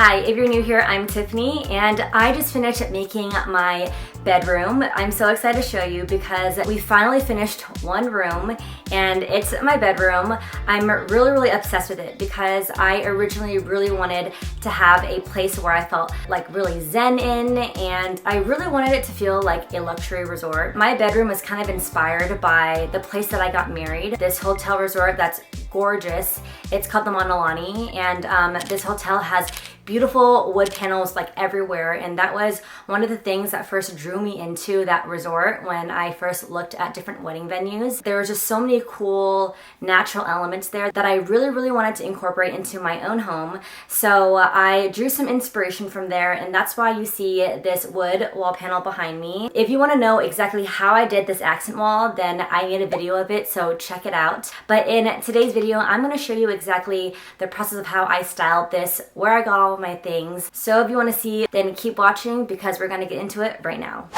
Hi, if you're new here, I'm Tiffany, and I just finished making my bedroom. I'm so excited to show you because we finally finished one room, and it's my bedroom. I'm really obsessed with it because I originally really wanted to have a place where I felt like really zen in, and I really wanted it to feel like a luxury resort. My bedroom was kind of inspired by the place that I got married, this hotel resort that's gorgeous. It's called the Monolani, and this hotel has beautiful wood panels like everywhere, and that was one of the things that first drew me into that resort when I first looked at different wedding venues. There were just so many cool natural elements there that I really wanted to incorporate into my own home. So I drew some inspiration from there, and that's why you see this wood wall panel behind me. If you want to know exactly how I did this accent wall, then I made a video of it, so check it out. But in today's video, I'm going to show you exactly the process of how I styled this, where I got all of my things. So if you want to see, then keep watching because we're going to get into it right now.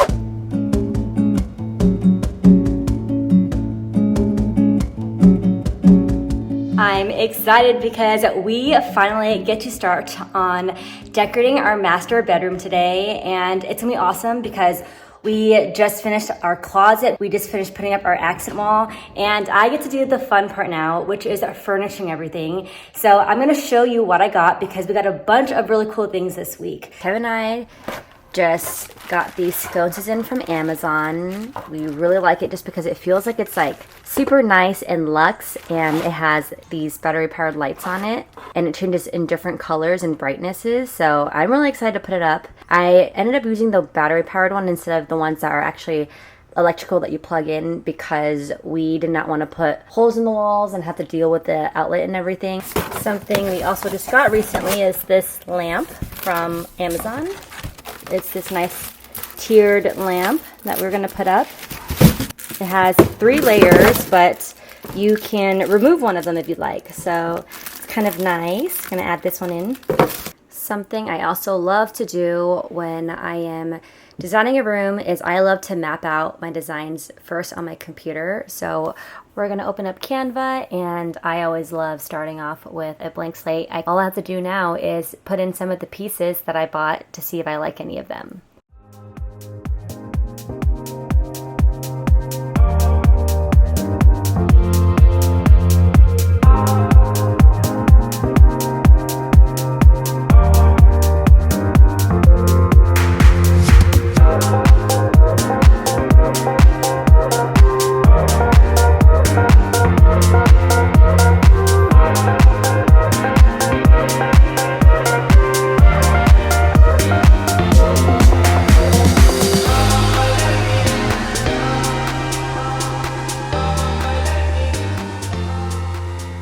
I'm excited because we finally get to start on decorating our master bedroom today, and it's gonna be awesome because we just finished our closet. We just finished putting up our accent wall, and I get to do the fun part now, which is furnishing everything. So I'm gonna show you what I got because we got a bunch of really cool things this week. Kevin and I just got these sconces in from Amazon. We really like it just because it feels like it's like super nice and luxe, and it has these battery powered lights on it, and it changes in different colors and brightnesses. So I'm really excited to put it up. I ended up using the battery powered one instead of the ones that are actually electrical that you plug in because we did not want to put holes in the walls and have to deal with the outlet and everything. Something we also just got recently is this lamp from Amazon. It's this nice tiered lamp that we're going to put up. It has 3 layers, but you can remove one of them if you'd like. So it's kind of nice. Going to add this one in. Something I also love to do when I am designing a room is I love to map out my designs first on my computer. So we're going to open up Canva, and I always love starting off with a blank slate. All I have to do now is put in some of the pieces that I bought to see if I like any of them.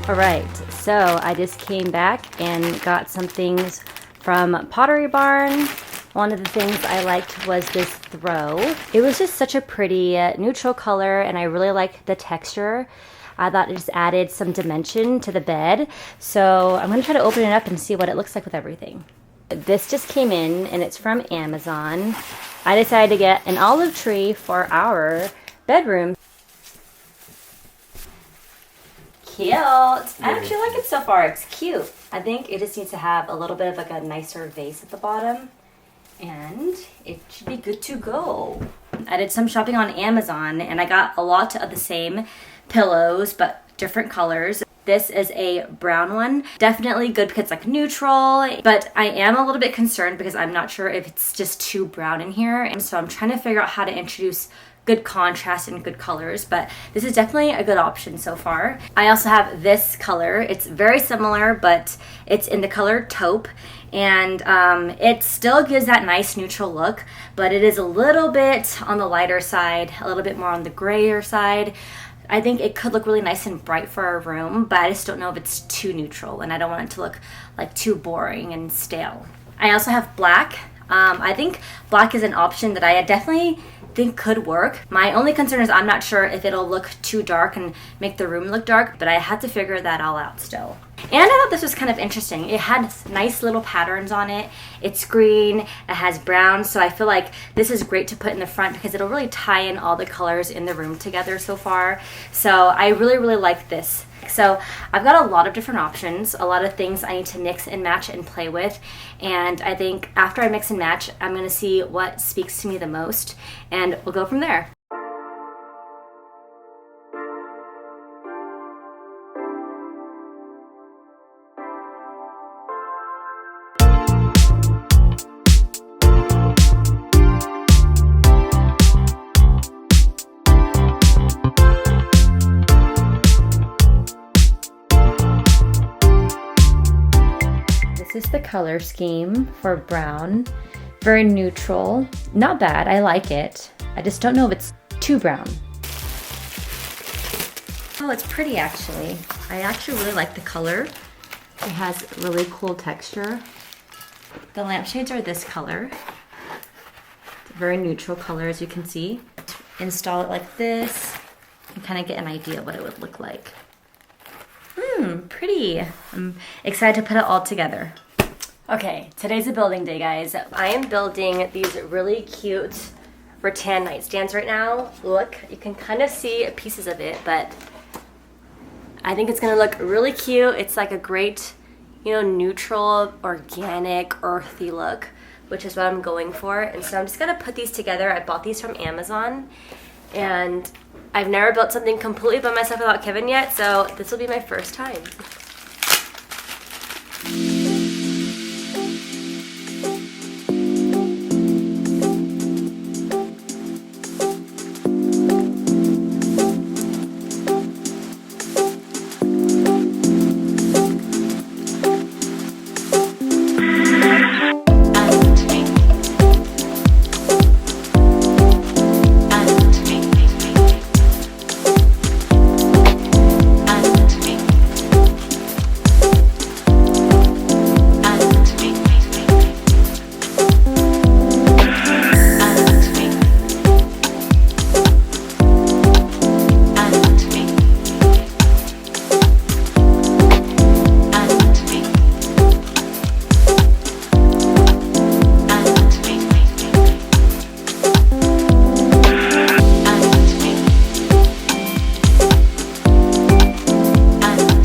Alright, so I just came back and got some things from Pottery Barn. One of the things I liked was this throw. It was just such a pretty neutral color, and I really liked the texture. I thought it just added some dimension to the bed. So I'm going to try to open it up and see what it looks like with everything. This just came in, and it's from Amazon. I decided to get an olive tree for our bedroom. Cute. I actually like it so far. It's cute. I think it just needs to have a little bit of like a nicer vase at the bottom, and it should be good to go. I did some shopping on Amazon, and I got a lot of the same pillows but different colors. This is a brown one. Definitely good because it's like neutral, but I am a little bit concerned because I'm not sure if it's just too brown in here, and so I'm trying to figure out how to introduce good contrast and good colors, but this is definitely a good option so far. I also have this color. It's very similar, but it's in the color taupe, and it still gives that nice neutral look, but it is a little bit on the lighter side, a little bit more on the grayer side. I think it could look really nice and bright for our room, but I just don't know if it's too neutral, and I don't want it to look like too boring and stale. I also have black. I think black is an option that I definitely think could work. My only concern is I'm not sure if it'll look too dark and make the room look dark, but I had to figure that all out still. And I thought this was kind of interesting. It had nice little patterns on it. It's green, it has brown, so I feel like this is great to put in the front because it'll really tie in all the colors in the room together so far. So I really, really like this. So I've got a lot of different options, a lot of things I need to mix and match and play with. And I think after I mix and match, I'm gonna see what speaks to me the most, and we'll go from there. This is the color scheme for brown. Very neutral. Not bad, I like it. I just don't know if it's too brown. Oh, it's pretty actually. I actually really like the color. It has really cool texture. The lampshades are this color. It's a very neutral color, as you can see. Install it like this and kind of get an idea of what it would look like. Pretty. I'm excited to put it all together. Okay, today's a building day, guys. I am building these really cute rattan nightstands right now. Look, you can kind of see pieces of it, but I think it's gonna look really cute. It's like a great, you know, neutral, organic, earthy look, which is what I'm going for. And so I'm just gonna put these together. I bought these from Amazon, and I've never built something completely by myself without Kevin yet, so this will be my first time.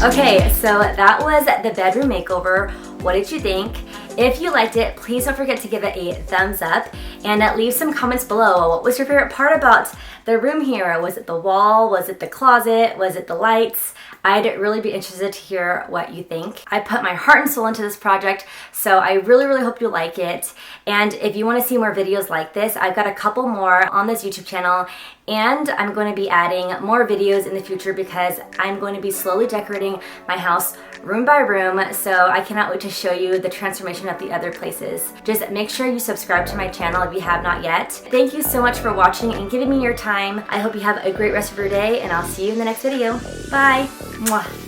Okay, so that was the bedroom makeover. What did you think? If you liked it, please don't forget to give it a thumbs up and leave some comments below. What was your favorite part about the room here? Was it the wall? Was it the closet? Was it the lights? I'd really be interested to hear what you think. I put my heart and soul into this project, so I really, really hope you like it. And if you want to see more videos like this, I've got a couple more on this YouTube channel, and I'm going to be adding more videos in the future because I'm going to be slowly decorating my house room by room, so I cannot wait to show you the transformation of the other places. Just make sure you subscribe to my channel if you have not yet. Thank you so much for watching and giving me your time. I hope you have a great rest of your day, and I'll see you in the next video. Bye! Mwah.